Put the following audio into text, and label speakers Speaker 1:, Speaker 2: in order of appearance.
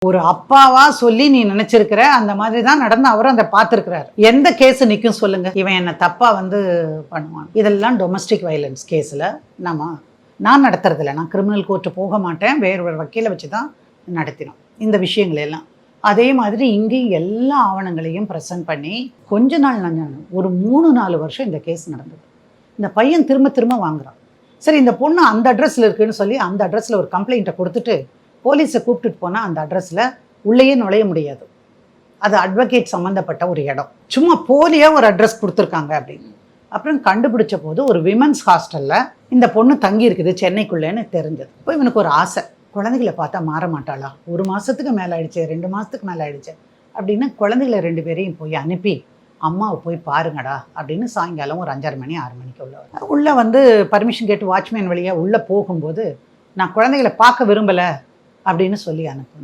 Speaker 1: ஒரு அப்பாவா சொல்லி நீ நினைச்சிருக்கிற அந்த மாதிரி தான் நடந்து அவரும் அதை பார்த்துருக்கிறாரு. எந்த கேஸ் நிற்கும் சொல்லுங்க, இவன் என்ன தப்பா பண்ணுவான். இதெல்லாம் டொமஸ்டிக் வயலன்ஸ் கேஸில் நான் நடத்துறதில்ல. நான் கிரிமினல் கோர்ட்டு போக மாட்டேன், வேறு ஒரு வக்கீலை வச்சு தான் நடத்தினோம் இந்த விஷயங்கள் எல்லாம். அதே மாதிரி இங்கேயும் எல்லா ஆவணங்களையும் ப்ரெசென்ட் பண்ணி கொஞ்ச நாள் ஒரு 3-4 வருஷம் இந்த கேஸ் நடந்தது. இந்த பையன் திரும்ப திரும்ப வாங்குறான். சரி, இந்த பொண்ணு அந்த அட்ரஸில் இருக்குன்னு சொல்லி அந்த அட்ரஸில் ஒரு கம்ப்ளைண்ட்டை கொடுத்துட்டு போலீஸை கூப்பிட்டுட்டு போனால் அந்த அட்ரஸில் உள்ளேயே நுழைய முடியாது. அது அட்வொகேட் சம்மந்தப்பட்ட ஒரு இடம். சும்மா போலியாக ஒரு அட்ரஸ் கொடுத்துருக்காங்க அப்படின்னு. அப்புறம் கண்டுபிடிச்ச போது ஒரு விமன்ஸ் ஹாஸ்டலில் இந்த பொண்ணு தங்கி இருக்குது சென்னைக்குள்ளேன்னு தெரிஞ்சது. இப்போ இவனுக்கு ஒரு ஆசை, குழந்தைகளை பார்த்தா மாற மாட்டாளா, 1 மாதத்துக்கு மேலே ஆயிடுச்சு, 2 மாதத்துக்கு மேலே ஆயிடுச்சு அப்படின்னு குழந்தைகளை 2 பேரையும் போய் அனுப்பி அம்மாவை போய் பாருங்கடா அப்படின்னு சாயங்காலம் ஒரு 5:30 மணி 6 மணிக்கு உள்ளே பர்மிஷன் கேட்டு வாட்ச்மேன் வழியாக உள்ளே போகும்போது நான் குழந்தைகளை பார்க்க விரும்பலை அப்படின்னு சொல்லி அனுப்புனேன்.